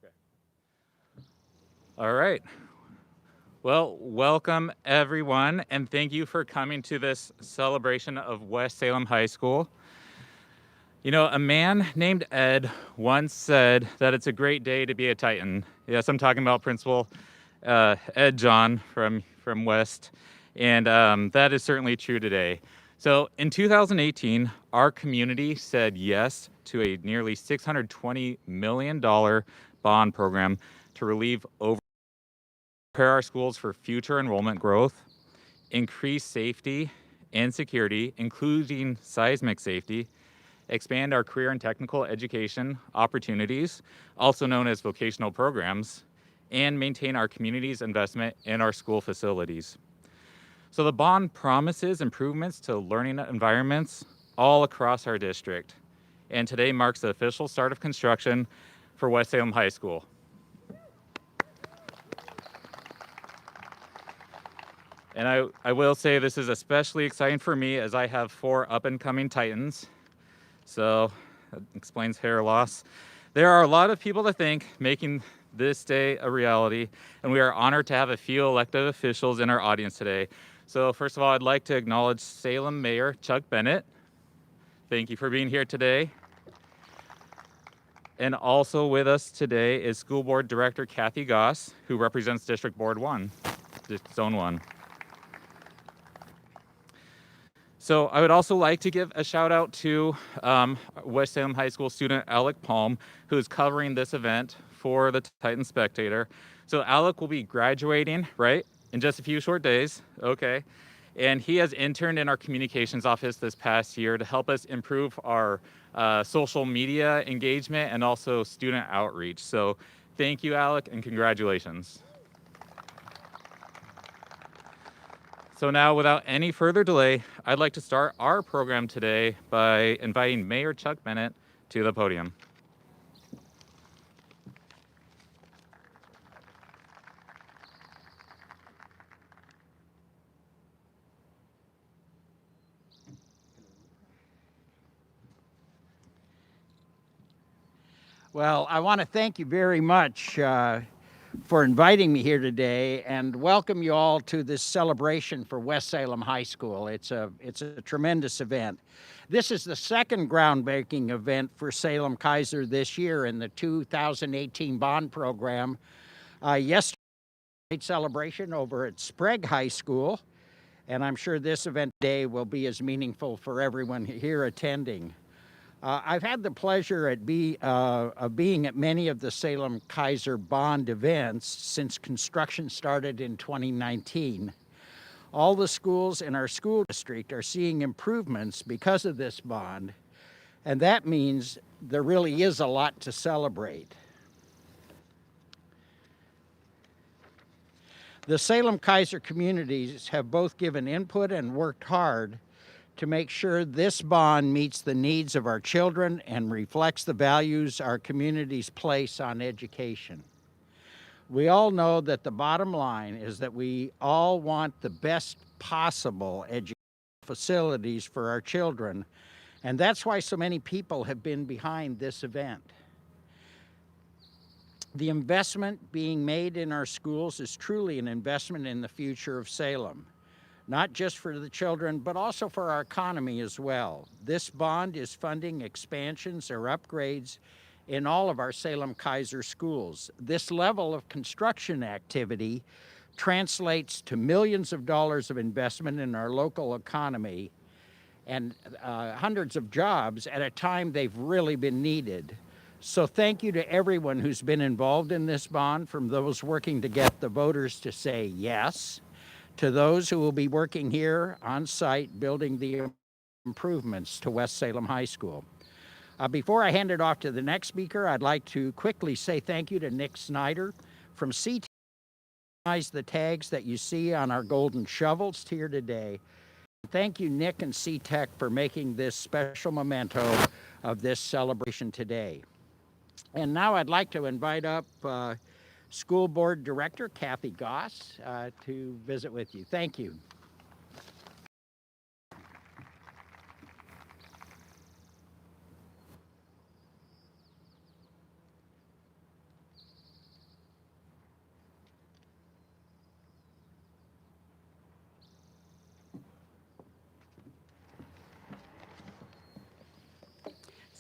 good? Okay. All right. Well, welcome everyone, and thank you for coming to this celebration of West Salem High School. You know, a man named Ed once said that it's a great day to be a Titan. Yes, I'm talking about Principal Ed John from West, and that is certainly true today. So in 2018, our community said yes to a nearly $620 million bond program to relieve prepare our schools for future enrollment growth, increase safety and security, including seismic safety, expand our career and technical education opportunities, also known as vocational programs, and maintain our community's investment in our school facilities. So the bond promises improvements to learning environments all across our district. And today marks the official start of construction for West Salem High School. And I will say this is especially exciting for me as I have 4 up-and-coming Titans. So that explains hair loss. There are a lot of people to thank making this day a reality, and we are honored to have a few elected officials in our audience today. So first of all, I'd like to acknowledge Salem Mayor Chuck Bennett. Thank you for being here today. And also with us today is School Board Director Kathy Goss, who represents District Board 1, Zone 1. So I would also like to give a shout out to West Salem High School student Alec Palm, who is covering this event for the Titan Spectator. So Alec will be graduating, right, in just a few short days, okay? And he has interned in our communications office this past year to help us improve our social media engagement and also student outreach. So thank you, Alec, and congratulations. So now, without any further delay, I'd like to start our program today by inviting Mayor Chuck Bennett to the podium. Well, I want to thank you very much for inviting me here today and welcome you all to this celebration for West Salem High School. It's a tremendous event. This is the second groundbreaking event for Salem-Keizer this year in the 2018 bond program. Yesterday, celebration over at Sprague High School, and I'm sure this event today will be as meaningful for everyone here attending. I've had the pleasure of being at many of the Salem-Keizer bond events since construction started in 2019. All the schools in our school district are seeing improvements because of this bond, and that means there really is a lot to celebrate. The Salem-Keizer communities have both given input and worked hard to make sure this bond meets the needs of our children and reflects the values our communities place on education. We all know that the bottom line is that we all want the best possible educational facilities for our children, and that's why so many people have been behind this event. The investment being made in our schools is truly an investment in the future of Salem. Not just for the children, but also for our economy as well. This bond is funding expansions or upgrades in all of our Salem-Keizer schools. This level of construction activity translates to millions of dollars of investment in our local economy and hundreds of jobs at a time they've really been needed. So thank you to everyone who's been involved in this bond, from those working to get the voters to say yes, to those who will be working here on site building the improvements to West Salem High School. Before I hand it off to the next speaker, I'd like to quickly say thank you to Nick Snyder from CTech. The tags that you see on our golden shovels here today. Thank you, Nick and CTech, for making this special memento of this celebration today. And now I'd like to invite up School Board Director Kathy Goss to visit with you. Thank you.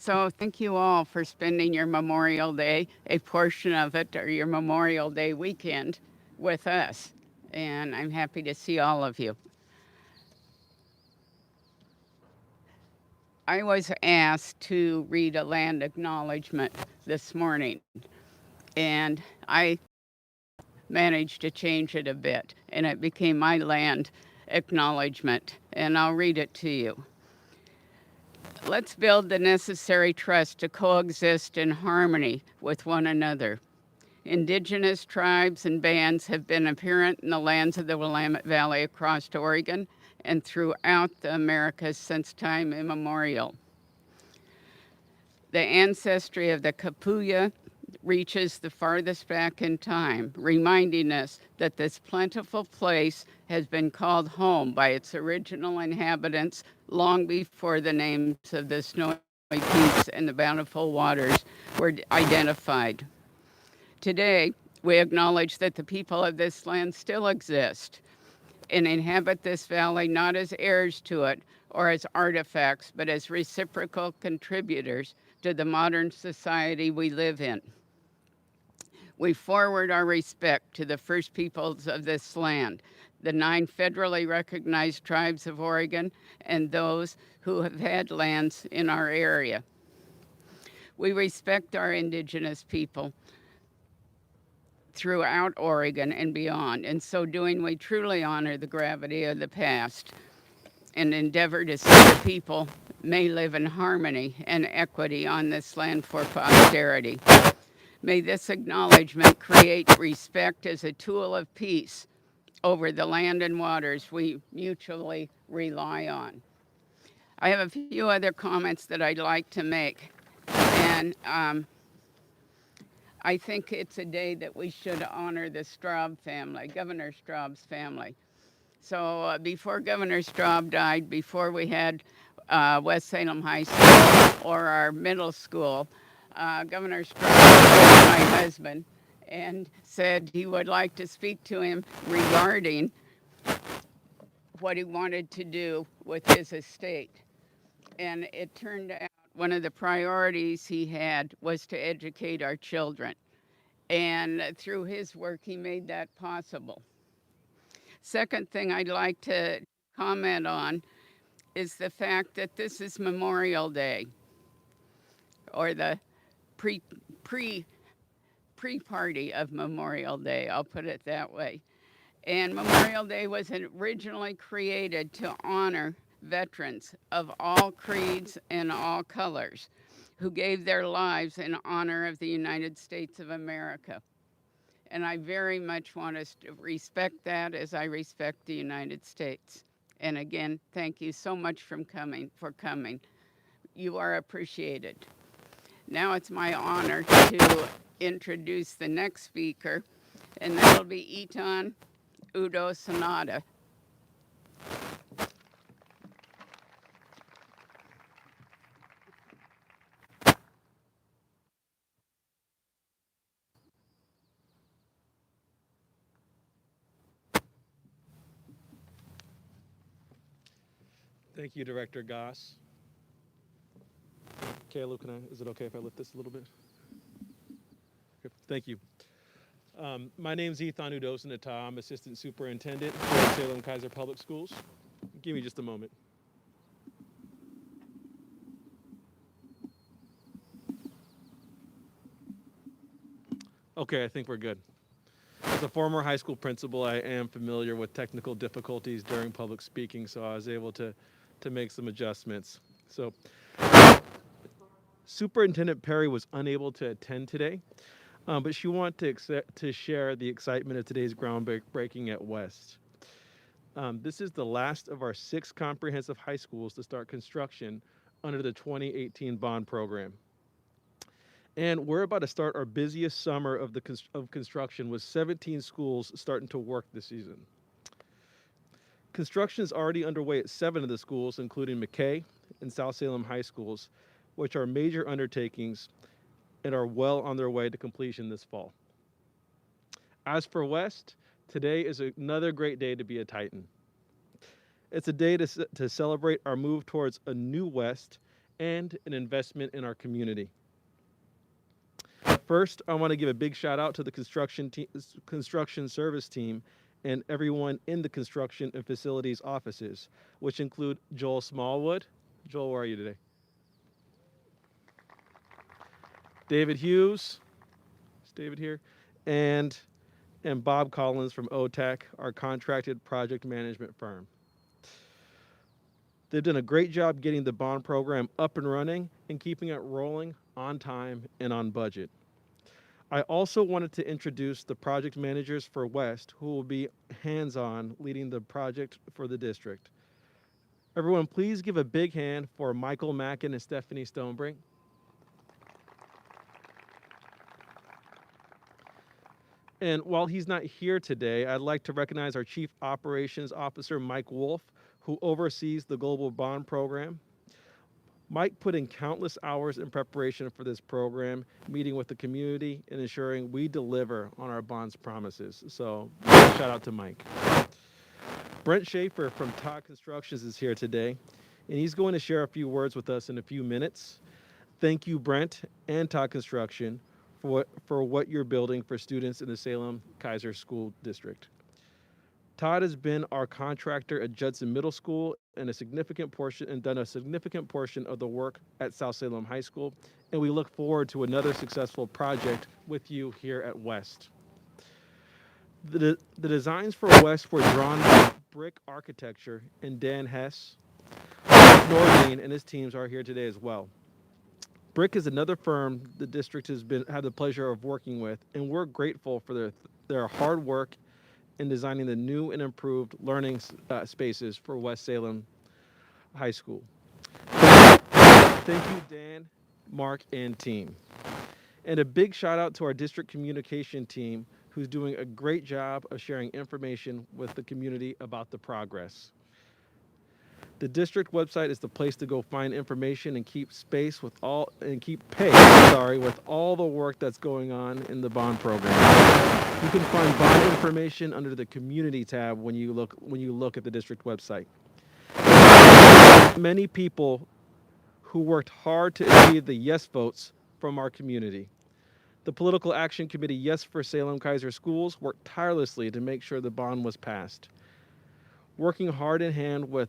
So thank you all for spending your Memorial Day, a portion of it, or your Memorial Day weekend with us. And I'm happy to see all of you. I was asked to read a land acknowledgement this morning, and I managed to change it a bit, and it became my land acknowledgement, and I'll read it to you. Let's build the necessary trust to coexist in harmony with one another. Indigenous tribes and bands have been apparent in the lands of the Willamette Valley across Oregon and throughout the Americas since time immemorial. The ancestry of the Kapuya reaches the farthest back in time, reminding us that this plentiful place has been called home by its original inhabitants long before the names of the snowy peaks and the bountiful waters were identified. Today, we acknowledge that the people of this land still exist and inhabit this valley not as heirs to it or as artifacts, but as reciprocal contributors to the modern society we live in. We forward our respect to the first peoples of this land, the 9 federally recognized tribes of Oregon, and those who have had lands in our area. We respect our Indigenous people throughout Oregon and beyond. In so doing, we truly honor the gravity of the past and endeavor to see the people may live in harmony and equity on this land for posterity. May this acknowledgement create respect as a tool of peace over the land and waters we mutually rely on. I have a few other comments that I'd like to make, and I think it's a day that we should honor the Straub family, Governor Straub's family. So before Governor Straub died, before we had West Salem High School or our middle school, Governor Straub called my husband and said he would like to speak to him regarding what he wanted to do with his estate. And it turned out one of the priorities he had was to educate our children. And through his work, he made that possible. Second thing I'd like to comment on is the fact that this is Memorial Day, or the pre pre pre party of Memorial Day. I'll put it that way. And Memorial Day was originally created to honor veterans of all creeds and all colors who gave their lives in honor of the United States of America. And I very much want us to respect that as I respect the United States. And again, thank you so much for coming. You are appreciated. Now it's my honor to introduce the next speaker, and that'll be Etan Udo Sonata. Thank you, Director Goss. Caleb, is it okay if I lift this a little bit? Okay, thank you. My name is Ethan Udosinata. I'm Assistant Superintendent for Salem-Keizer Public Schools. Give me just a moment. Okay, I think we're good. As a former high school principal, I am familiar with technical difficulties during public speaking, so I was able to make some adjustments. So, Superintendent Perry was unable to attend today, but she wanted to share the excitement of today's groundbreaking at West. This is the last of our 6 comprehensive high schools to start construction under the 2018 bond program. And we're about to start our busiest summer of construction with 17 schools starting to work this season. Construction is already underway at 7 of the schools, including McKay and South Salem High Schools, which are major undertakings and are well on their way to completion this fall. As for West, today is another great day to be a Titan. It's a day to celebrate our move towards a new West and an investment in our community. First, I want to give a big shout out to the construction service team and everyone in the construction and facilities offices, which include Joel Smallwood. Joel, where are you today? David Hughes. Is David here? And and Bob Collins from OTEC, our contracted project management firm. They've done a great job getting the bond program up and running and keeping it rolling on time and on budget. I also wanted to introduce the project managers for West who will be hands on leading the project for the district. Everyone, please give a big hand for Michael Mackin and Stephanie Stonebrink. And while he's not here today, I'd like to recognize our Chief Operations Officer, Mike Wolf, who oversees the Global Bond Program. Mike put in countless hours in preparation for this program, meeting with the community and ensuring we deliver on our bonds promises. So, shout out to Mike. Brent Schaefer from Todd Constructions is here today, and he's going to share a few words with us in a few minutes. Thank you, Brent and Todd Construction, for what you're building for students in the Salem-Keizer School District. Todd has been our contractor at Judson Middle School and done a significant portion of the work at South Salem High School, and we look forward to another successful project with you here at West. The designs for West were drawn by Brick Architecture, and Dan Hess, Nordine, and his teams are here today as well. Brick is another firm the district has had the pleasure of working with, and we're grateful for their hard work in designing the new and improved learning spaces for West Salem High School. Thank you, Dan, Mark, and team. And a big shout out to our district communication team, who's doing a great job of sharing information with the community about the progress. The district website is the place to go find information and keep pace with all the work that's going on in the bond program. You can find bond information under the community tab when you look at the district website. Many people who worked hard to achieve the yes votes from our community. The Political Action Committee Yes for Salem-Keizer Schools worked tirelessly to make sure the bond was passed. Working hard in hand with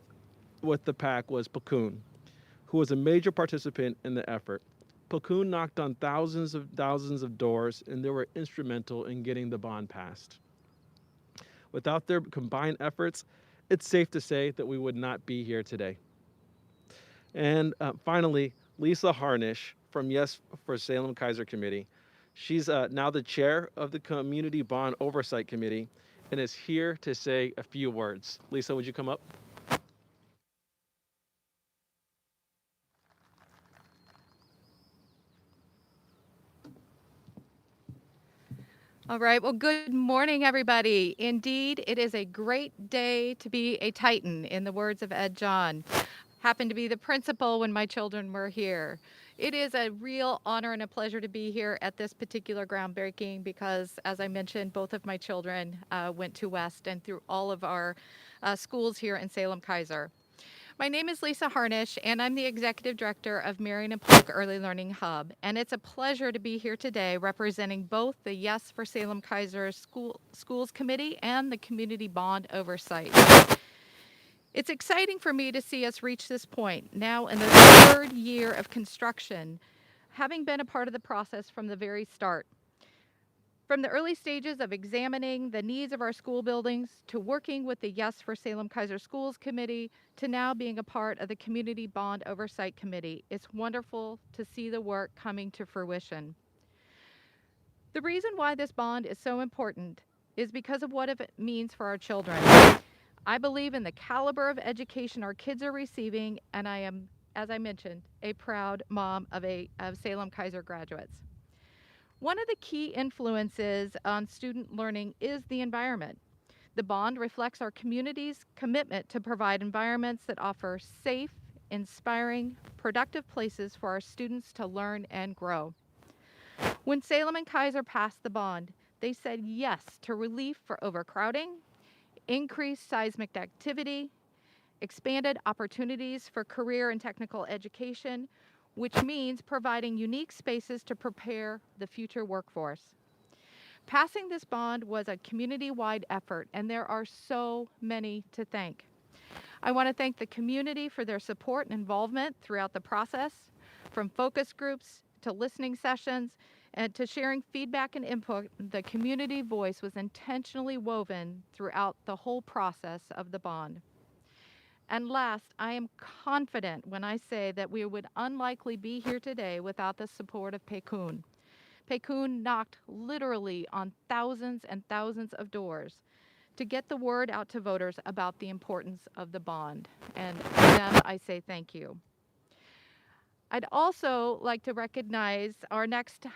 the PAC was Pacoon, who was a major participant in the effort. Pacoon knocked on thousands of doors, and they were instrumental in getting the bond passed. Without their combined efforts, it's safe to say that we would not be here today. And finally, Lisa Harnish from Yes for Salem-Keizer Committee. She's now the chair of the Community Bond Oversight Committee and is here to say a few words. Lisa, would you come up? All right. Well, good morning, everybody. Indeed, it is a great day to be a Titan, in the words of Ed John. Happened to be the principal when my children were here. It is a real honor and a pleasure to be here at this particular groundbreaking because, as I mentioned, both of my children went to West and through all of our schools here in Salem-Keizer. My name is Lisa Harnish, and I'm the Executive Director of Marion and Polk Early Learning Hub. And it's a pleasure to be here today representing both the Yes for Salem-Keizer Schools Committee and the Community Bond Oversight. It's exciting for me to see us reach this point, now in the third year of construction, having been a part of the process from the very start. From the early stages of examining the needs of our school buildings, to working with the Yes for Salem-Keizer Schools Committee, to now being a part of the Community Bond Oversight Committee, it's wonderful to see the work coming to fruition. The reason why this bond is so important is because of what it means for our children. I believe in the caliber of education our kids are receiving, and I am, as I mentioned, a proud mom of Salem-Keizer graduates. One of the key influences on student learning is the environment. The bond reflects our community's commitment to provide environments that offer safe, inspiring, productive places for our students to learn and grow. When Salem and Keizer passed the bond, they said yes to relief for overcrowding, increased seismic activity, expanded opportunities for career and technical education, which means providing unique spaces to prepare the future workforce. Passing this bond was a community-wide effort, and there are so many to thank. I want to thank the community for their support and involvement throughout the process, from focus groups to listening sessions and to sharing feedback and input. The community voice was intentionally woven throughout the whole process of the bond. And last, I am confident when I say that we would unlikely be here today without the support of Pekun. Pekun knocked literally on thousands and thousands of doors to get the word out to voters about the importance of the bond. And to them, I say thank you. I'd also like to recognize our next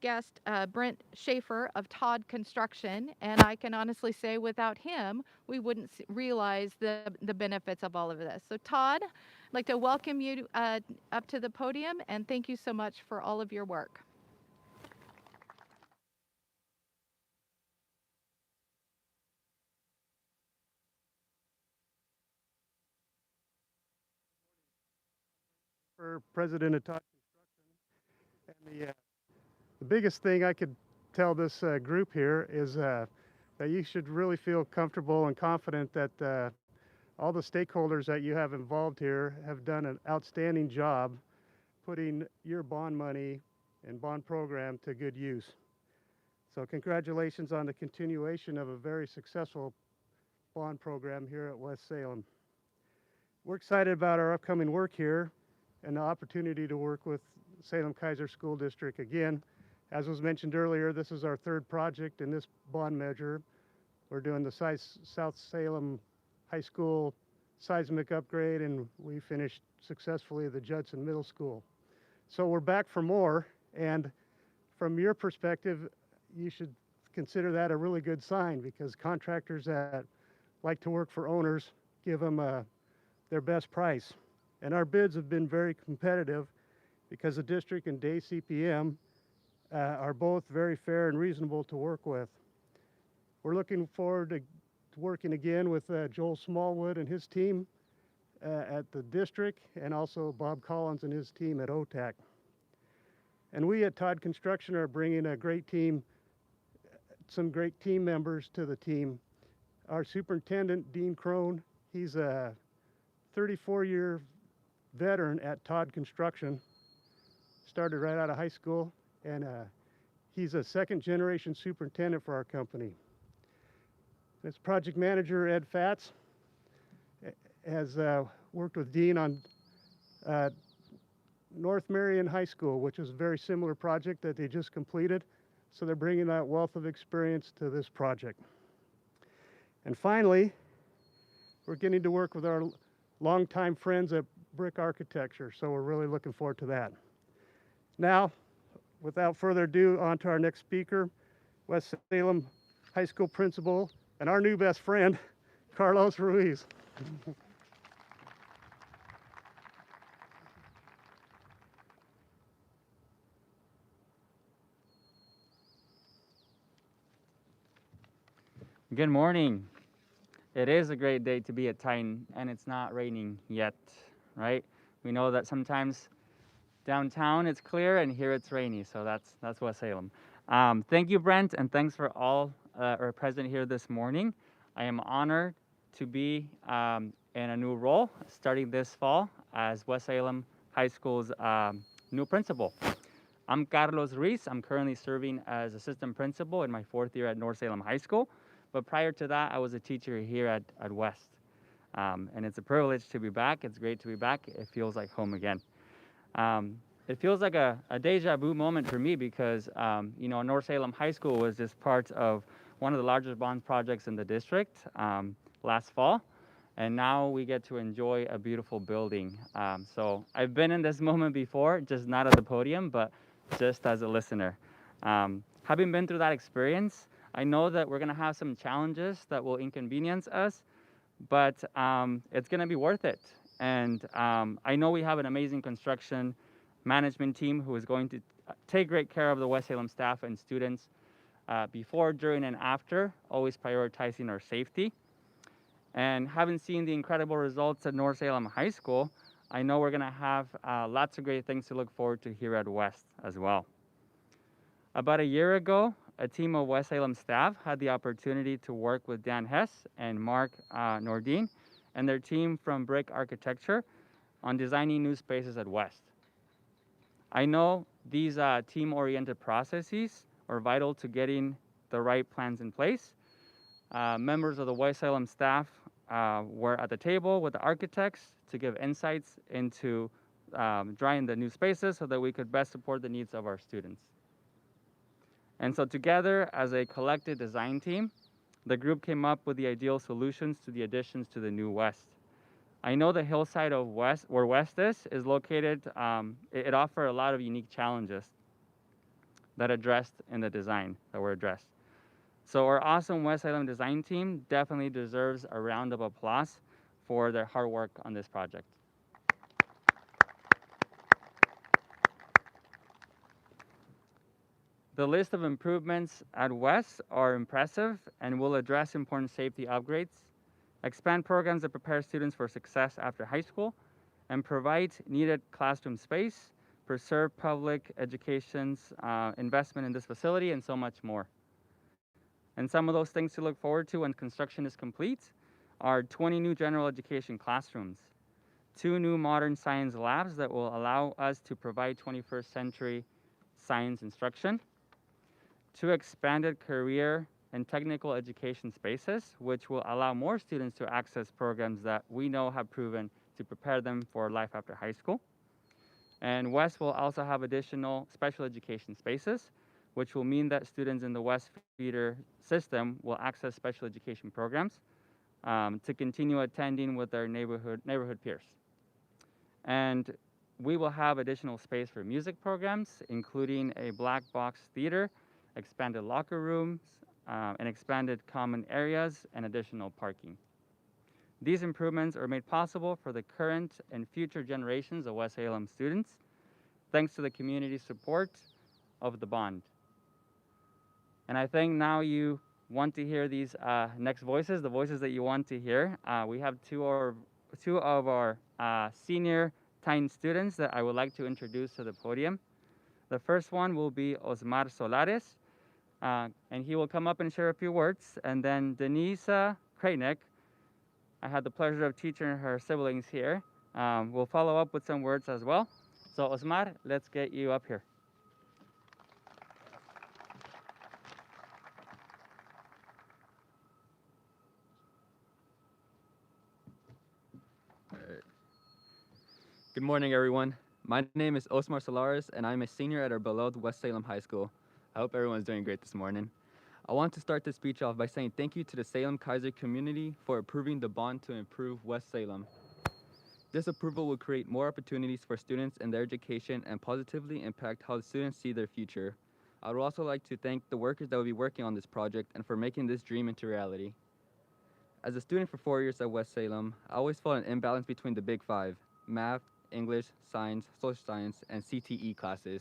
guest, Brent Schaefer of Todd Construction, and I can honestly say without him, we wouldn't realize the benefits of all of this. So Todd, I'd like to welcome you up to the podium, and thank you so much for all of your work. For president of Todd Construction, and the biggest thing I could tell this group here is that you should really feel comfortable and confident that all the stakeholders that you have involved here have done an outstanding job putting your bond money and bond program to good use. So congratulations on the continuation of a very successful bond program here at West Salem. We're excited about our upcoming work here and the opportunity to work with Salem-Keizer School District again. As was mentioned earlier, this is our third project in this bond measure. We're doing the South Salem High School seismic upgrade, and we finished successfully the Judson Middle School. So we're back for more, and from your perspective, you should consider that a really good sign, because contractors that like to work for owners give them their best price. And our bids have been very competitive because the district and Day CPM are both very fair and reasonable to work with. We're looking forward to working again with Joel Smallwood and his team at the district, and also Bob Collins and his team at OTAC. And we at Todd Construction are bringing a great team, some great team members to the team. Our superintendent, Dean Crone, he's a 34-year veteran at Todd Construction, started right out of high school, and he's a second-generation superintendent for our company. This project manager, Ed Fatz, has worked with Dean on North Marion High School, which is a very similar project that they just completed, so they're bringing that wealth of experience to this project. And finally, we're getting to work with our longtime friends at Brick Architecture, so we're really looking forward to that. Now, without further ado, on to our next speaker, West Salem High School principal and our new best friend, Carlos Ruiz. Good morning. It is a great day to be at Titan, and it's not raining yet, right? We know that sometimes downtown it's clear and here it's rainy, so that's West Salem. Thank you, Brent, and thanks for all are present here this morning. I am honored to be in a new role starting this fall as West Salem High School's new principal. I'm Carlos Ruiz. I'm currently serving as assistant principal in my 4th year at North Salem High School. But prior to that, I was a teacher here at West. And it's a privilege to be back. It's great to be back. It feels like home again. It feels like a deja vu moment for me because, North Salem High School was just part of one of the largest bond projects in the district last fall. And now we get to enjoy a beautiful building. So I've been in this moment before, just not at the podium, but just as a listener. Having been through that experience, I know that we're gonna have some challenges that will inconvenience us, but it's gonna be worth it. And I know we have an amazing construction management team who is going to take great care of the West Salem staff and students before, during, and after, always prioritizing our safety. And having seen the incredible results at North Salem High School, I know we're going to have lots of great things to look forward to here at West as well. About a year ago, a team of West Salem staff had the opportunity to work with Dan Hess and Mark Nordine and their team from Brick Architecture on designing new spaces at West. I know these team-oriented processes are vital to getting the right plans in place. Members of the West Salem staff were at the table with the architects to give insights into drawing the new spaces so that we could best support the needs of our students. And so together, as a collective design team, the group came up with the ideal solutions to the additions to the new West. I know the hillside of West, where West is located, it offered a lot of unique challenges that addressed in the design that were addressed. So our awesome West Salem design team definitely deserves a round of applause for their hard work on this project. The list of improvements at West are impressive and will address important safety upgrades, expand programs that prepare students for success after high school, and provide needed classroom space, preserve public education's investment in this facility, and so much more. And some of those things to look forward to when construction is complete are 20 new general education classrooms, 2 new modern science labs that will allow us to provide 21st century science instruction, 2 expanded career and technical education spaces, which will allow more students to access programs that we know have proven to prepare them for life after high school. And West will also have additional special education spaces, which will mean that students in the West feeder system will access special education programs to continue attending with their neighborhood peers. And we will have additional space for music programs, including a black box theater, expanded locker rooms, and expanded common areas, and additional parking. These improvements are made possible for the current and future generations of West Salem students, thanks to the community support of the bond. And I think now you want to hear these next voices, the voices that you want to hear. We have two of our senior Titan students that I would like to introduce to the podium. The first one will be Osmar Solares, and he will come up and share a few words. And then Denise Krajnik, I had the pleasure of teaching her siblings here, will follow up with some words as well. So Osmar, let's get you up here. Good morning, everyone. My name is Osmar Solares, and I'm a senior at our beloved West Salem High School. I hope everyone's doing great this morning. I want to start this speech off by saying thank you to the Salem-Keizer community for approving the bond to improve West Salem. This approval will create more opportunities for students in their education and positively impact how the students see their future. I would also like to thank the workers that will be working on this project and for making this dream into reality. As a student for 4 years at West Salem, I always felt an imbalance between the big five: math, English, science, social science, and CTE classes.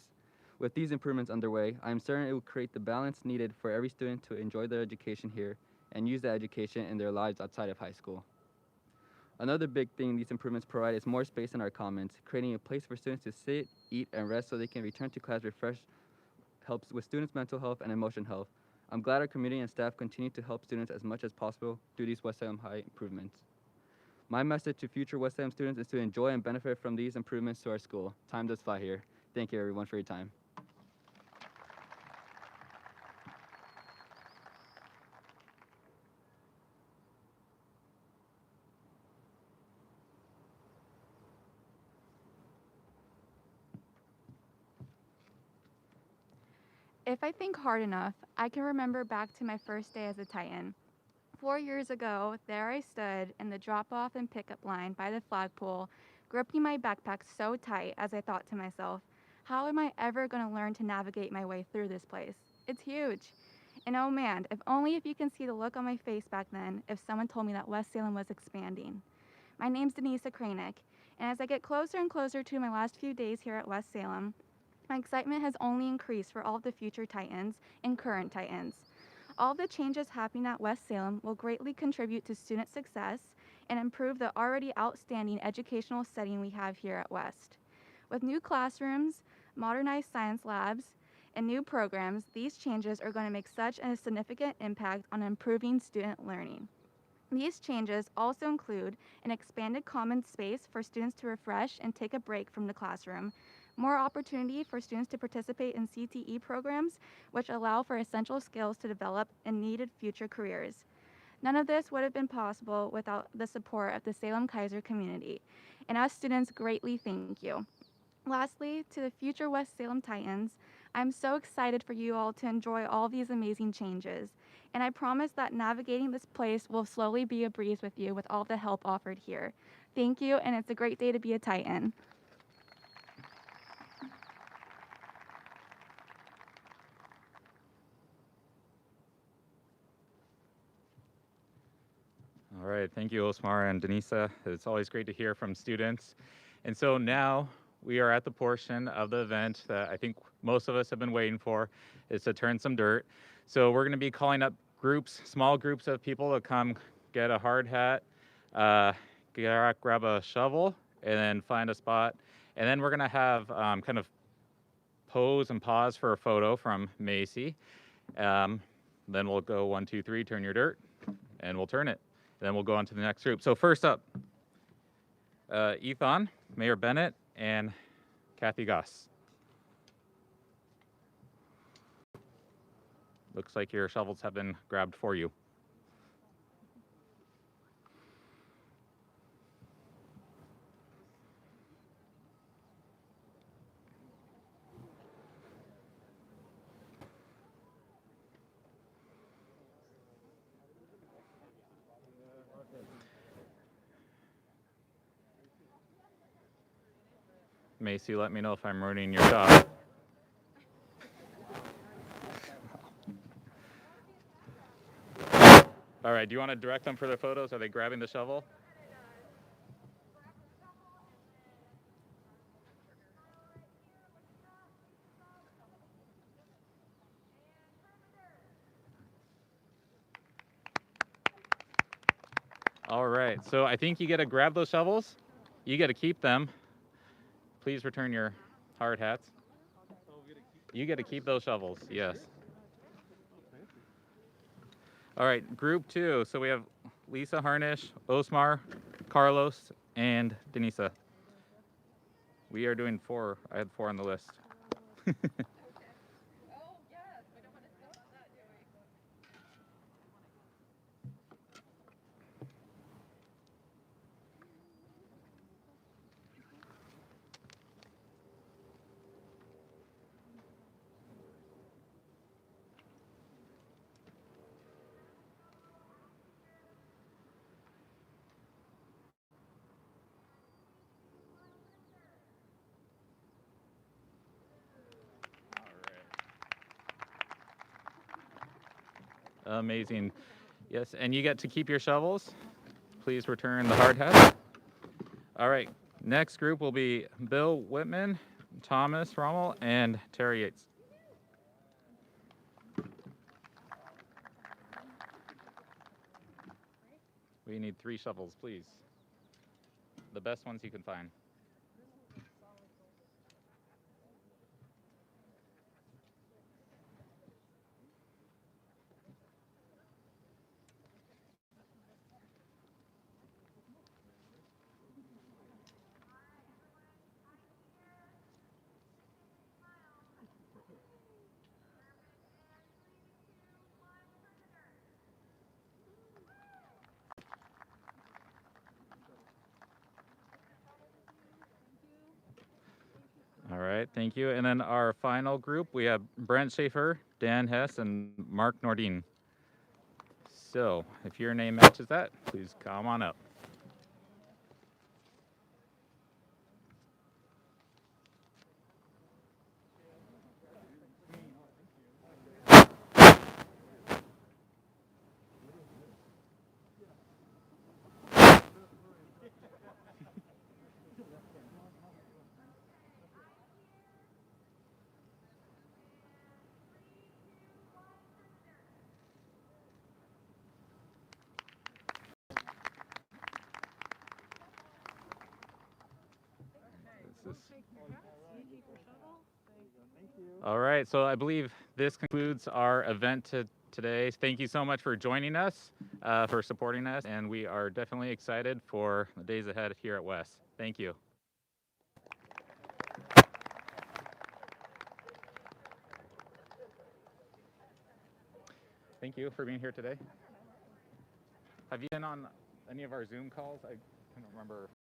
With these improvements underway, I am certain it will create the balance needed for every student to enjoy their education here and use that education in their lives outside of high school. Another big thing these improvements provide is more space in our commons, creating a place for students to sit, eat, and rest so they can return to class refreshed. Helps with students' mental health and emotional health. I'm glad our community and staff continue to help students as much as possible through these West Salem High improvements. My message to future West Salem students is to enjoy and benefit from these improvements to our school. Time does fly here. Thank you, everyone, for your time. If I think hard enough, I can remember back to my first day as a Titan. 4 years ago, there I stood in the drop-off and pickup line by the flagpole, gripping my backpack so tight as I thought to myself, how am I ever going to learn to navigate my way through this place? It's huge. And oh man, if you can see the look on my face back then if someone told me that West Salem was expanding. My name's Denise Krajnik, and as I get closer and closer to my last few days here at West Salem, my excitement has only increased for all of the future Titans and current Titans. All the changes happening at West Salem will greatly contribute to student success and improve the already outstanding educational setting we have here at West. With new classrooms, modernized science labs, and new programs, these changes are going to make such a significant impact on improving student learning. These changes also include an expanded common space for students to refresh and take a break from the classroom, more opportunity for students to participate in CTE programs, which allow for essential skills to develop in needed future careers. None of this would have been possible without the support of the Salem-Keizer community, and as students, greatly thank you. Lastly, to the future West Salem Titans, I'm so excited for you all to enjoy all these amazing changes, and I promise that navigating this place will slowly be a breeze with you with all the help offered here. Thank you, and it's a great day to be a Titan. All right, thank you, Osmar and Denisa. It's always great to hear from students. And so now we are at the portion of the event that I think most of us have been waiting for, is to turn some dirt. So we're gonna be calling up groups, small groups of people to come get a hard hat, grab a shovel, and then find a spot. And then we're gonna have kind of pose and pause for a photo from Macy. Then we'll go 1, 2, 3, turn your dirt, and we'll turn it. Then we'll go on to the next group. So first up, Ethan, Mayor Bennett, and Kathy Goss. Looks like your shovels have been grabbed for you. Macy, let me know if I'm ruining your job. All right, do you want to direct them for their photos? Are they grabbing the shovel? All right, so I think you get to grab those shovels. You get to keep them. Please return your hard hats. You get to keep those shovels, yes. All right, group 2. So we have Lisa Harnish, Osmar, Carlos, and Denisa. We are doing 4. I had 4 on the list. Amazing. Yes, and you get to keep your shovels. Please return the hard hat. All right, next group will be Bill Whitman, Thomas Rommel, and Terry Yates. We need 3 shovels, please. The best ones you can find. All right, thank you. And then our final group, we have Brent Schaefer, Dan Hess, and Mark Nordine. So if your name matches that, please come on up. boxes. All right, so I believe this concludes our event today. Thank you so much for joining us, for supporting us, and we are definitely excited for the days ahead here at West. Thank you. Thank you for being here today. Have you been on any of our Zoom calls? I can't remember.